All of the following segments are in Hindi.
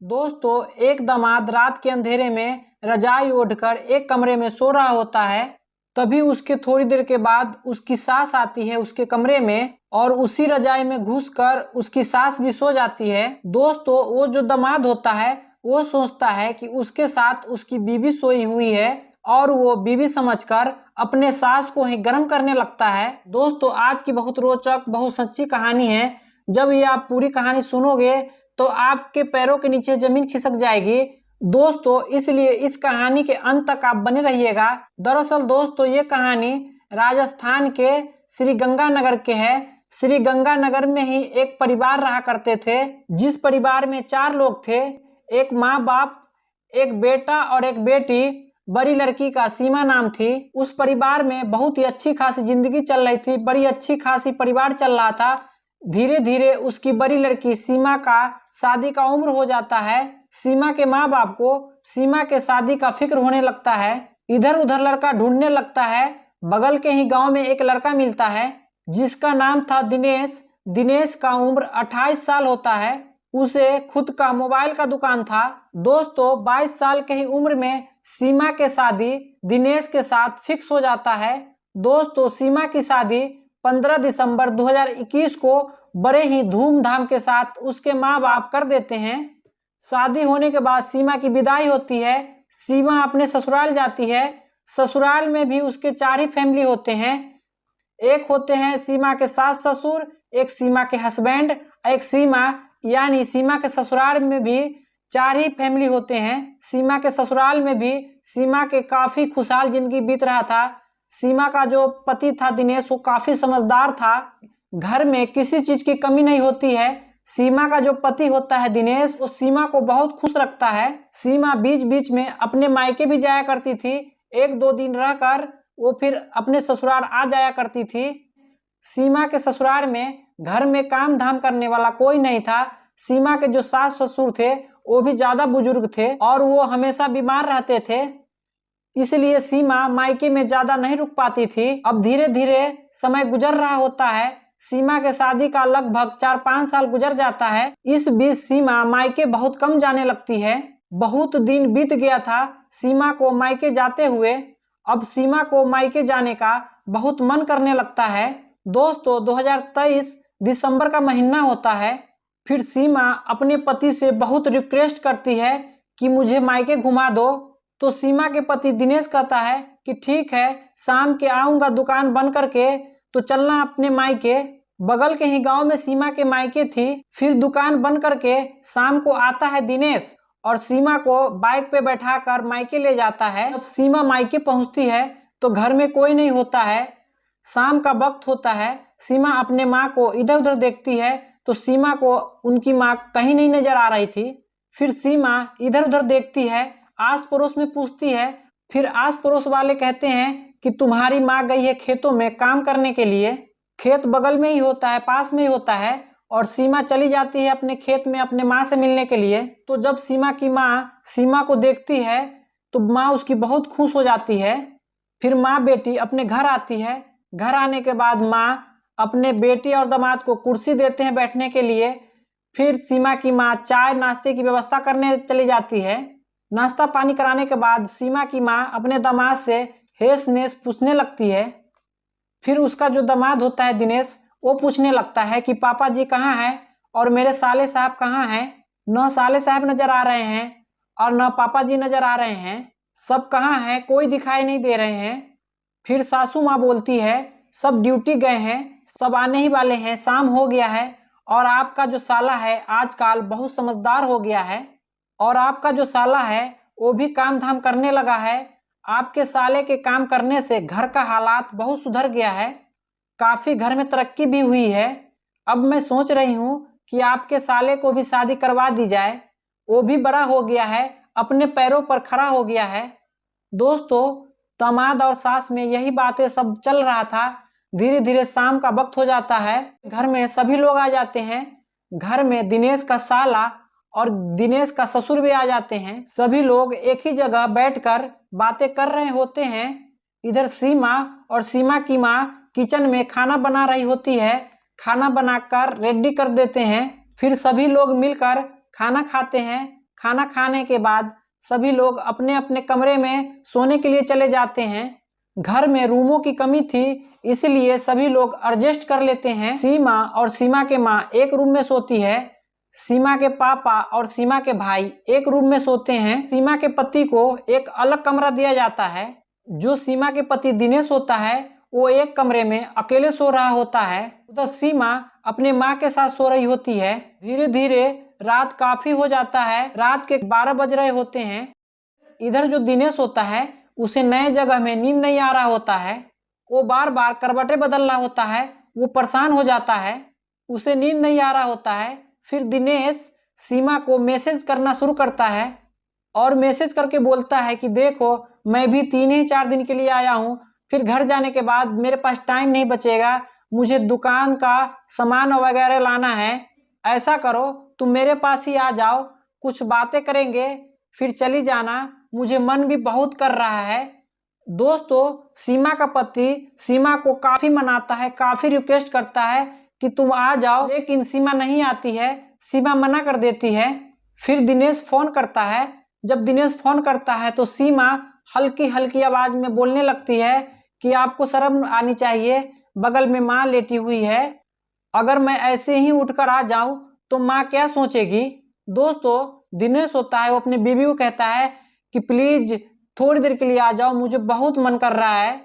दोस्तों, एक दामाद रात के अंधेरे में रजाई ओढ़कर एक कमरे में सो रहा होता है। तभी उसके थोड़ी देर के बाद उसकी सास आती है उसके कमरे में और उसी रजाई में घुसकर उसकी सास भी सो जाती है। दोस्तों, वो जो दामाद होता है वो सोचता है कि उसके साथ उसकी बीवी सोई हुई है और वो बीवी समझकर अपने सास को ही गर्म करने लगता है। दोस्तों, आज की बहुत रोचक बहुत सच्ची कहानी है। जब ये आप पूरी कहानी सुनोगे तो आपके पैरों के नीचे जमीन खिसक जाएगी। दोस्तों, इसलिए इस कहानी के अंत तक आप बने रहिएगा। दरअसल दोस्तों, ये कहानी राजस्थान के श्री गंगानगर के है। श्री गंगानगर में ही एक परिवार रहा करते थे, जिस परिवार में 4 लोग थे। एक माँ बाप, एक बेटा और एक बेटी। बड़ी लड़की का सीमा नाम थी। उस परिवार में बहुत ही अच्छी खासी जिंदगी चल रही थी, बड़ी अच्छी खासी परिवार चल रहा था। धीरे धीरे उसकी बड़ी लड़की सीमा का शादी का उम्र हो जाता है। सीमा के माँ बाप को सीमा के शादी का फिक्र होने लगता है। इधर उधर लड़का ढूंढने लगता है। बगल के ही गांव में एक लड़का मिलता है जिसका नाम था दिनेश। दिनेश का उम्र 28 साल होता है। उसे खुद का मोबाइल का दुकान था। दोस्तों, 22 साल के ही उम्र में सीमा के शादी दिनेश के साथ फिक्स हो जाता है। दोस्तों, सीमा की शादी 15 दिसंबर 2021 को बड़े ही धूमधाम के साथ उसके माँ बाप कर देते हैं। शादी होने के बाद सीमा की विदाई होती है। सीमा अपने ससुराल जाती है। ससुराल में भी उसके 4 ही फैमिली होते हैं। एक होते हैं सीमा के सास ससुर, एक सीमा के हस्बैंड, एक सीमा, यानी सीमा के ससुराल में भी 4 ही फैमिली होते हैं। सीमा के ससुराल में भी सीमा के काफी खुशहाल जिंदगी बीत रहा था। सीमा का जो पति था दिनेश, वो काफी समझदार था। घर में किसी चीज की कमी नहीं होती है। सीमा का जो पति होता है दिनेश, वो सीमा को बहुत खुश रखता है। सीमा बीच बीच में अपने मायके भी जाया करती थी। 1-2 दिन रहकर वो फिर अपने ससुराल आ जाया करती थी। सीमा के ससुराल में घर में काम धाम करने वाला कोई नहीं था। सीमा के जो सास ससुर थे वो भी ज्यादा बुजुर्ग थे और वो हमेशा बीमार रहते थे, इसलिए सीमा मायके में ज्यादा नहीं रुक पाती थी। अब धीरे धीरे समय गुजर रहा होता है। सीमा के शादी का लगभग 4-5 साल गुजर जाता है। इस बीच सीमा मायके बहुत कम जाने लगती है। बहुत दिन बीत गया था सीमा को मायके जाते हुए। अब सीमा को मायके जाने का बहुत मन करने लगता है। दोस्तों, 2023 दिसंबर का महीना होता है। फिर सीमा अपने पति से बहुत रिक्वेस्ट करती है कि मुझे मायके घुमा दो। तो सीमा के पति दिनेश कहता है कि ठीक है, शाम के आऊंगा दुकान बंद करके, तो चलना अपने मायके। बगल के ही गांव में सीमा के मायके थी। फिर दुकान बंद करके शाम को आता है दिनेश और सीमा को बाइक पे बैठाकर मायके ले जाता है। जब सीमा मायके पहुंचती है तो घर में कोई नहीं होता है। शाम का वक्त होता है। सीमा अपने माँ को इधर उधर देखती है तो सीमा को उनकी माँ कहीं नहीं नजर आ रही थी। फिर सीमा इधर उधर देखती है, आस पड़ोस में पूछती है। फिर आस पड़ोस वाले कहते हैं कि तुम्हारी माँ गई है खेतों में काम करने के लिए। खेत बगल में ही होता है, पास में ही होता है, और सीमा चली जाती है अपने खेत में अपने माँ से मिलने के लिए। तो जब सीमा की माँ सीमा को देखती है तो माँ उसकी बहुत खुश हो जाती है। फिर माँ बेटी अपने घर आती है। घर आने के बाद माँ अपने बेटी और दामाद को कुर्सी देते हैं बैठने के लिए। फिर सीमा की माँ चाय नाश्ते की व्यवस्था करने चली जाती है। नाश्ता पानी कराने के बाद सीमा की माँ अपने दामाद से हेस नेस पूछने लगती है। फिर उसका जो दामाद होता है दिनेश, वो पूछने लगता है कि पापा जी कहाँ हैं और मेरे साले साहब कहाँ हैं। न साले साहब नजर आ रहे हैं और न पापा जी नजर आ रहे हैं। सब कहाँ हैं, कोई दिखाई नहीं दे रहे हैं। फिर सासू माँ बोलती है सब ड्यूटी गए हैं, सब आने ही वाले हैं, शाम हो गया है और आपका जो साला है आजकल बहुत समझदार हो गया है और आपका जो साला है वो भी काम धाम करने लगा है। आपके साले के काम करने से घर का हालात बहुत सुधर गया है, काफी घर में तरक्की भी हुई है। अब मैं सोच रही हूँ कि आपके साले को भी शादी करवा दी जाए, वो भी बड़ा हो गया है, अपने पैरों पर खड़ा हो गया है। दोस्तों, दामाद और सास में यही बातें सब चल रहा था। धीरे धीरे शाम का वक्त हो जाता है। घर में सभी लोग आ जाते हैं। घर में दिनेश का साला और दिनेश का ससुर भी आ जाते हैं। सभी लोग एक ही जगह बैठकर बातें कर रहे होते हैं। इधर सीमा और सीमा की माँ किचन में खाना बना रही होती है। खाना बनाकर रेडी कर देते हैं। फिर सभी लोग मिलकर खाना खाते हैं। खाना खाने के बाद सभी लोग अपने अपने कमरे में सोने के लिए चले जाते हैं। घर में रूमों की कमी थी, इसलिए सभी लोग एडजस्ट कर लेते हैं। सीमा और सीमा के माँ एक रूम में सोती है। सीमा के पापा और सीमा के भाई एक रूम में सोते हैं। सीमा के पति को एक अलग कमरा दिया जाता है। जो सीमा के पति दिनेश होता है वो एक कमरे में अकेले सो रहा होता है। उधर सीमा अपने माँ के साथ सो रही होती है। धीरे धीरे रात काफी हो जाता है। रात के 12 बज रहे होते हैं। इधर जो दिनेश होता है उसे नए जगह में नींद नहीं आ रहा होता है। वो बार बार करवटें बदल रहा होता है। वो परेशान हो जाता है, उसे नींद नहीं आ रहा होता है। फिर दिनेश सीमा को मैसेज करना शुरू करता है और मैसेज करके बोलता है कि देखो, मैं भी 3 ही 4 दिन के लिए आया हूँ, फिर घर जाने के बाद मेरे पास टाइम नहीं बचेगा, मुझे दुकान का सामान वगैरह लाना है। ऐसा करो, तुम मेरे पास ही आ जाओ, कुछ बातें करेंगे, फिर चली जाना, मुझे मन भी बहुत कर रहा है। दोस्तों, सीमा का पति सीमा को काफी मनाता है, काफी रिक्वेस्ट करता है कि तुम आ जाओ, लेकिन सीमा नहीं आती है। सीमा मना कर देती है। फिर दिनेश फोन करता है। जब दिनेश फोन करता है तो सीमा हल्की हल्की आवाज में बोलने लगती है कि आपको शर्म आनी चाहिए, बगल में माँ लेटी हुई है, अगर मैं ऐसे ही उठकर आ जाऊं तो माँ क्या सोचेगी। दोस्तों, दिनेश होता है वो अपनी बीवी को कहता है कि प्लीज थोड़ी देर के लिए आ जाओ, मुझे बहुत मन कर रहा है,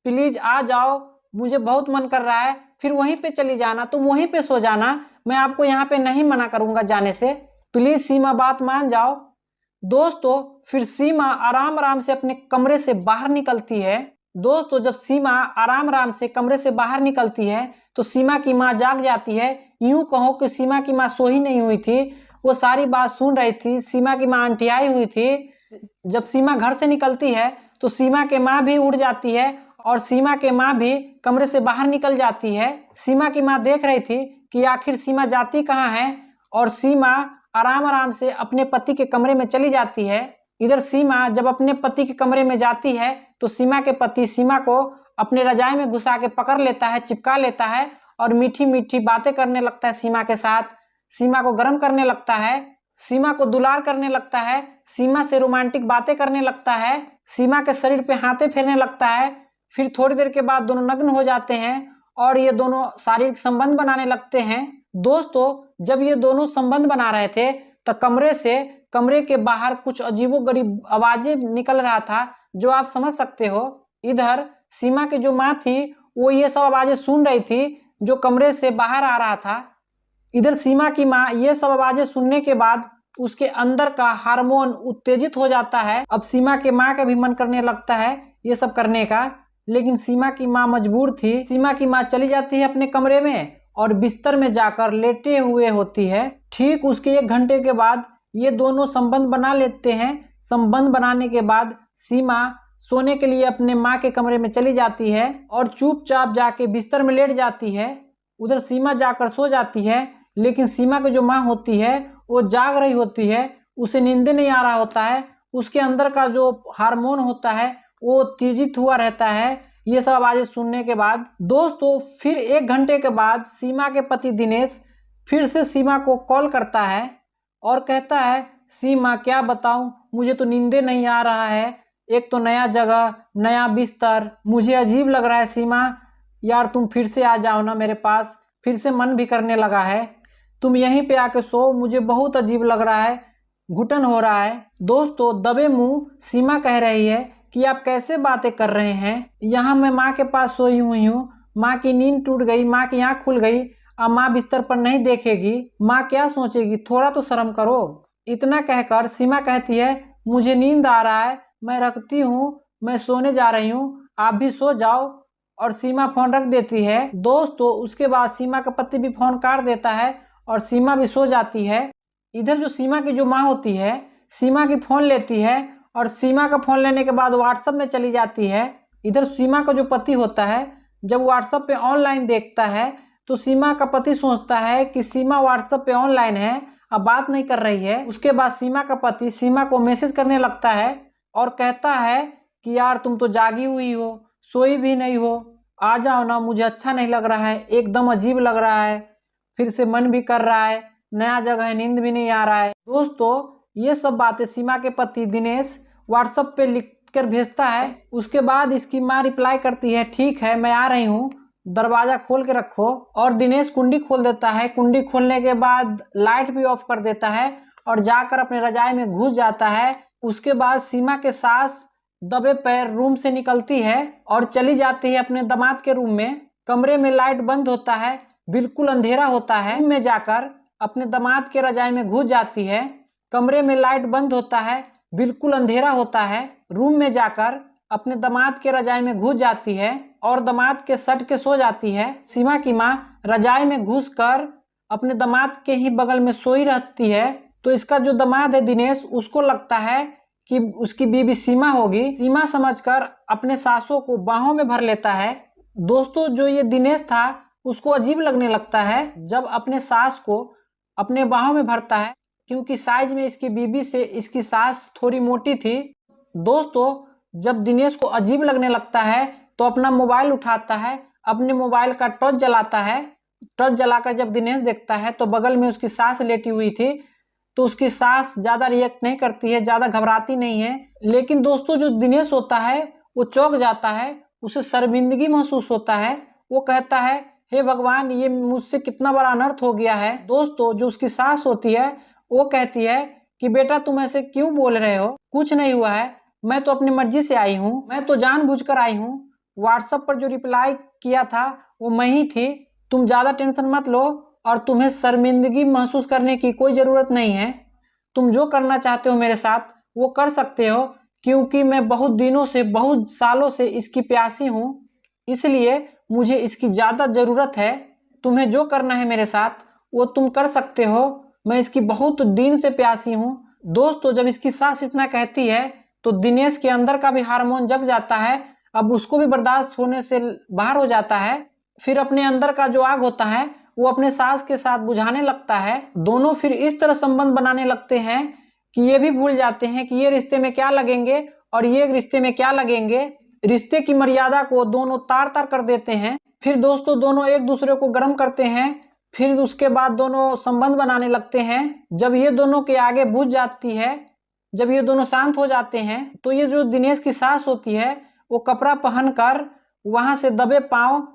प्लीज आ जाओ, मुझे बहुत मन कर रहा है, फिर वहीं पे चली जाना, तुम वहीं पे सो जाना, मैं आपको यहाँ पे नहीं मना करूंगा जाने से, प्लीज सीमा बात मान जाओ। दोस्तों, फिर सीमा आराम आराम से अपने कमरे से बाहर निकलती है। दोस्तों, जब सीमा आराम आराम से कमरे से बाहर निकलती है तो सीमा की माँ जाग जाती है। यूं कहो कि सीमा की माँ सो ही नहीं हुई थी, वो सारी बात सुन रही थी। सीमा की माँ अंठियाई हुई थी। जब सीमा घर से निकलती है तो सीमा के माँ भी उठ जाती है और सीमा के माँ भी कमरे से बाहर निकल जाती है। सीमा की माँ देख रही थी कि आखिर सीमा जाती कहाँ है, और सीमा आराम आराम से अपने पति के कमरे में चली जाती है। इधर सीमा जब अपने पति के कमरे में जाती है तो सीमा के पति सीमा को अपने रजाई में घुसा के पकड़ लेता है, चिपका लेता है और मीठी मीठी बातें करने लगता है सीमा के साथ। सीमा को गर्म करने लगता है, सीमा को दुलार करने लगता है, सीमा से रोमांटिक बातें करने लगता है, सीमा के शरीर पे हाथे फेरने लगता है। फिर थोड़ी देर के बाद दोनों नग्न हो जाते हैं और ये दोनों शारीरिक संबंध बनाने लगते हैं। दोस्तों, जब ये दोनों संबंध बना रहे थे तो कमरे के बाहर कुछ अजीबोगरीब आवाजें निकल रहा था, जो आप समझ सकते हो। इधर सीमा की जो माँ थी वो ये सब आवाजें सुन रही थी जो कमरे से बाहर आ रहा था। इधर सीमा की माँ ये सब आवाजें सुनने के बाद उसके अंदर का हार्मोन उत्तेजित हो जाता है। अब सीमा के माँ का भी मन करने लगता है ये सब करने का, लेकिन सीमा की माँ मजबूर थी। सीमा की माँ चली जाती है अपने कमरे में और बिस्तर में जाकर लेटे हुए होती है। ठीक उसके 1 घंटे के बाद ये दोनों संबंध बना लेते हैं। संबंध बनाने के बाद सीमा सोने के लिए अपने माँ के कमरे में चली जाती है और चुपचाप जाके बिस्तर में लेट जाती है। उधर सीमा जाकर सो जाती है, लेकिन सीमा की जो माँ होती है वो जाग रही होती है, उसे नींद नहीं आ रहा होता है। उसके अंदर का जो हार्मोन होता है वो उत्तेजित हुआ रहता है ये सब आवाजें सुनने के बाद। दोस्तों, फिर 1 घंटे के बाद सीमा के पति दिनेश फिर से सीमा को कॉल करता है और कहता है, सीमा क्या बताऊं, मुझे तो नींदे नहीं आ रहा है, एक तो नया जगह, नया बिस्तर, मुझे अजीब लग रहा है सीमा, यार तुम फिर से आ जाओ ना मेरे पास, फिर से मन भी करने लगा है, तुम यहीं पे आके सो, मुझे बहुत अजीब लग रहा है, घुटन हो रहा है। दोस्तों, दबे मुंह सीमा कह रही है कि आप कैसे बातें कर रहे हैं, यहाँ मैं माँ के पास सोई हुई हूँ, माँ की नींद टूट गई, माँ की आँख खुल गई, अब माँ बिस्तर पर नहीं देखेगी, माँ क्या सोचेगी, थोड़ा तो शर्म करो। इतना कहकर सीमा कहती है, मुझे नींद आ रहा है, मैं रखती हूँ, मैं सोने जा रही हूँ, आप भी सो जाओ, और सीमा फोन रख देती है। दोस्तों, उसके बाद सीमा का पति भी फोन काट देता है और सीमा भी सो जाती है। इधर जो सीमा की जो माँ होती है सीमा की फोन लेती है और सीमा का फोन लेने के बाद व्हाट्सएप में चली जाती है। इधर सीमा का जो पति होता है जब व्हाट्सएप पे ऑनलाइन देखता है तो सीमा का पति सोचता है कि सीमा व्हाट्सएप पे ऑनलाइन है, अब बात नहीं कर रही है। उसके बाद सीमा का पति सीमा को मैसेज करने लगता है और कहता है कि यार तुम तो जागी हुई हो, सोई भी नहीं हो, आ जाओ ना, मुझे अच्छा नहीं लग रहा है, एकदम अजीब लग रहा है, फिर से मन भी कर रहा है, नया जगह है, नींद भी नहीं आ रहा है। दोस्तों, ये सब बातें सीमा के पति दिनेश व्हाट्सएप पे लिख कर भेजता है। उसके बाद इसकी माँ रिप्लाई करती है, ठीक है मैं आ रही हूँ, दरवाजा खोल के रखो। और दिनेश कुंडी खोल देता है। कुंडी खोलने के बाद लाइट भी ऑफ कर देता है और जाकर अपने रजाई में घुस जाता है। उसके बाद सीमा के सास दबे पैर रूम से निकलती है और चली जाती है अपने दामाद के रूम में। कमरे में लाइट बंद होता है, बिल्कुल अंधेरा होता है। रूम में जाकर अपने दामाद के रजाई में घुस जाती है। कमरे में लाइट बंद होता है, बिल्कुल अंधेरा होता है। रूम में जाकर अपने दामाद के रजाई में घुस जाती है और दामाद के सट के सो जाती है। सीमा की माँ रजाई में घुसकर अपने दामाद के ही बगल में सोई रहती है। तो इसका जो दामाद है दिनेश, उसको लगता है कि उसकी बीवी सीमा होगी। सीमा समझकर अपने सासों को बाहों में भर लेता है। दोस्तों जो ये दिनेश था उसको अजीब लगने लगता है जब अपने सास को अपने बाहों में भरता है, क्योंकि साइज में इसकी बीवी से इसकी सास थोड़ी मोटी थी। दोस्तों जब दिनेश को अजीब लगने लगता है तो अपना मोबाइल उठाता है, अपने मोबाइल का टॉर्च जलाता है। टॉर्च जलाकर जब दिनेश देखता है तो बगल में उसकी सास लेटी हुई थी। तो उसकी सास ज्यादा रिएक्ट नहीं करती है, ज्यादा घबराती नहीं है। लेकिन दोस्तों जो दिनेश होता है वो चौंक जाता है, उसे शर्मिंदगी महसूस होता है। वो कहता है, हे भगवान ये मुझसे कितना बड़ा अनर्थ हो गया है। दोस्तों जो उसकी सास होती है वो कहती है कि बेटा तुम ऐसे क्यों बोल रहे हो, कुछ नहीं हुआ है, मैं तो अपनी मर्जी से आई हूँ, मैं तो जानबूझकर आई हूँ। व्हाट्सएप पर जो रिप्लाई किया था वो मैं ही थी, तुम ज्यादा टेंशन मत लो और तुम्हें शर्मिंदगी महसूस करने की कोई जरूरत नहीं है। तुम जो करना चाहते हो मेरे साथ वो कर सकते हो, क्योंकि मैं बहुत दिनों से बहुत सालों से इसकी प्यासी हूँ, इसलिए मुझे इसकी ज्यादा जरूरत है। तुम्हें जो करना है मेरे साथ वो तुम कर सकते हो, मैं इसकी बहुत दिन से प्यासी हूँ। दोस्तों जब इसकी सास इतना कहती है तो दिनेश के अंदर का भी हार्मोन जग जाता है। अब उसको भी बर्दाश्त होने से बाहर हो जाता है। फिर अपने अंदर का जो आग होता है वो अपने सास के साथ बुझाने लगता है। दोनों फिर इस तरह संबंध बनाने लगते हैं कि ये भी भूल जाते हैं कि ये रिश्ते में क्या लगेंगे और ये रिश्ते में क्या लगेंगे। रिश्ते की मर्यादा को दोनों तार तार कर देते हैं। फिर दोस्तों दोनों एक दूसरे को गर्म करते हैं। फिर उसके बाद दोनों संबंध बनाने लगते हैं। जब ये दोनों के आगे बुझ जाती है, जब ये दोनों शांत हो जाते हैं, तो ये जो दिनेश की सास होती है वो कपड़ा पहनकर वहां से दबे पांव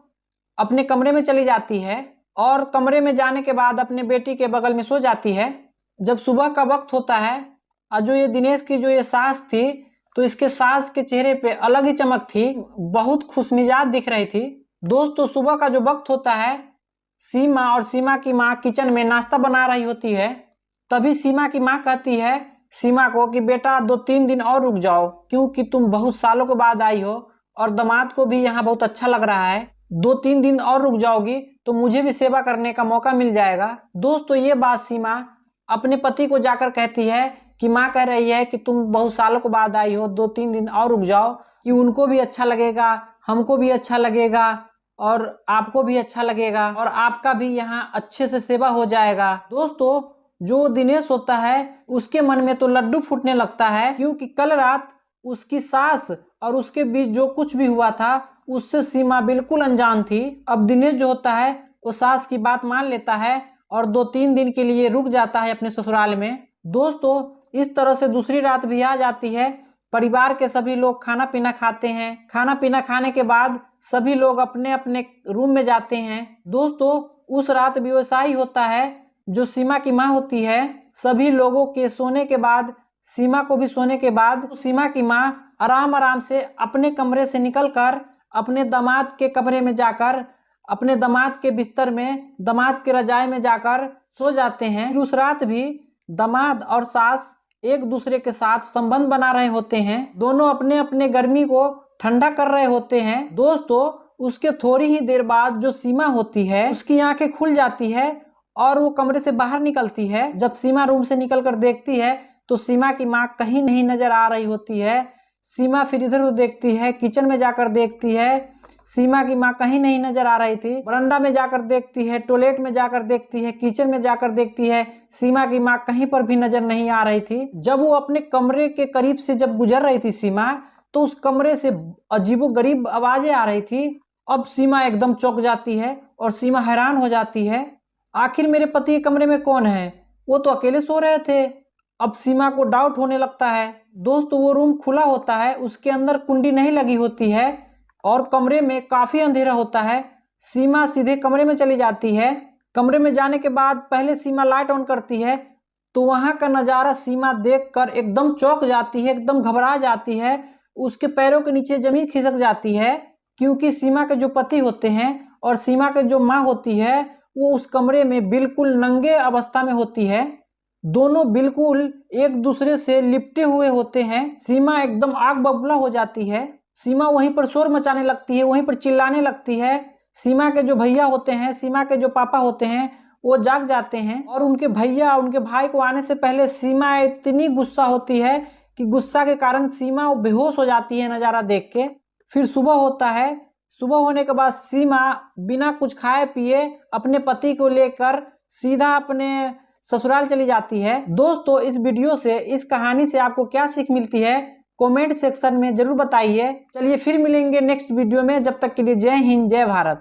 अपने कमरे में चली जाती है और कमरे में जाने के बाद अपने बेटी के बगल में सो जाती है। जब सुबह का वक्त होता है और जो ये दिनेश की जो ये सास थी, तो इसके सास के चेहरे पे अलग ही चमक थी, बहुत खुशमिजाज दिख रही थी। दोस्तों सुबह का जो वक्त होता है, सीमा और सीमा की माँ किचन में नाश्ता बना रही होती है। तभी सीमा की माँ कहती है सीमा को कि बेटा 2-3 दिन और रुक जाओ, क्योंकि तुम बहुत सालों के बाद आई हो और दामाद को भी यहाँ बहुत अच्छा लग रहा है। 2-3 दिन और रुक जाओगी तो मुझे भी सेवा करने का मौका मिल जाएगा। दोस्तों ये बात सीमा अपने पति को जाकर कहती है कि माँ कह रही है कि तुम बहुत सालों के बाद आई हो, 2-3 दिन और रुक जाओ, कि उनको भी अच्छा लगेगा, हमको भी अच्छा लगेगा और आपको भी अच्छा लगेगा और आपका भी यहाँ अच्छे से सेवा हो जाएगा। दोस्तों जो दिनेश होता है उसके मन में तो लड्डू फूटने लगता है, क्योंकि कल रात उसकी सास और उसके बीच जो कुछ भी हुआ था उससे सीमा बिल्कुल अनजान थी। अब दिनेश जो होता है वो सास की बात मान लेता है और 2-3 दिन के लिए रुक जाता है अपने ससुराल में। दोस्तों इस तरह से दूसरी रात भी आ जाती है। परिवार के सभी लोग खाना पीना खाते हैं। खाना पीना खाने के बाद सभी लोग अपने अपने रूम में जाते हैं। दोस्तों उस रात भी वैसा ही होता है। जो सीमा की माँ होती है, सभी लोगों के सोने के बाद, सीमा को भी सोने के बाद, सीमा की माँ आराम आराम से अपने कमरे से निकलकर अपने दामाद के कमरे में जाकर, अपने दामाद के बिस्तर में, दामाद के रजाई में जाकर सो जाते हैं। उस रात भी दामाद और सास एक दूसरे के साथ संबंध बना रहे होते हैं। दोनों अपने अपने गर्मी को ठंडा कर रहे होते हैं। दोस्तों उसके थोड़ी ही देर बाद जो सीमा होती है उसकी आंखें खुल जाती है और वो कमरे से बाहर निकलती है। जब सीमा रूम से निकलकर देखती है तो सीमा की माँ कहीं नहीं नजर आ रही होती है। सीमा फिर इधर उधर देखती है, किचन में जाकर देखती है, सीमा की माँ कहीं नहीं नजर आ रही थी। बरामदा में जाकर देखती है, टॉयलेट में जाकर देखती है, किचन में जाकर देखती है, सीमा की माँ कहीं पर भी नजर नहीं आ रही थी। जब वो अपने कमरे के करीब से जब गुजर रही थी सीमा, तो उस कमरे से अजीबोगरीब आवाजें आ रही थी। अब सीमा एकदम चौंक जाती है और सीमा हैरान हो जाती है, आखिर मेरे पति के कमरे में कौन है? वो तो अकेले सो रहे थे अब सीमा को डाउट होने लगता है। दोस्तों वो रूम खुला होता है, उसके अंदर कुंडी नहीं लगी होती है और कमरे में काफी अंधेरा होता है। सीमा सीधे कमरे में चली जाती है। कमरे में जाने के बाद पहले सीमा लाइट ऑन करती है तो वहां का नजारा सीमा देखकर एकदम चौंक जाती है, एकदम घबरा जाती है। उसके पैरों के नीचे जमीन खिसक जाती है क्योंकि सीमा के जो पति होते हैं और सीमा के जो माँ होती है वो उस कमरे में बिल्कुल नंगे अवस्था में होती है। दोनों बिल्कुल एक दूसरे से लिपटे हुए होते हैं। सीमा एकदम आग बबूला हो जाती है। सीमा वहीं पर शोर मचाने लगती है, वहीं पर चिल्लाने लगती है। सीमा के जो भैया होते हैं, सीमा के जो पापा होते हैं, वो जाग जाते हैं और उनके भैया उनके भाई को आने से पहले सीमा इतनी गुस्सा होती है कि गुस्सा के कारण सीमा बेहोश हो जाती है नज़ारा देख के। फिर सुबह होता है। सुबह होने के बाद सीमा बिना कुछ खाए पिए अपने पति को लेकर सीधा अपने ससुराल चली जाती है। दोस्तों इस वीडियो से, इस कहानी से आपको क्या सीख मिलती है कमेंट सेक्शन में जरूर बताइए। चलिए फिर मिलेंगे नेक्स्ट वीडियो में, जब तक के लिए जय हिंद जय भारत।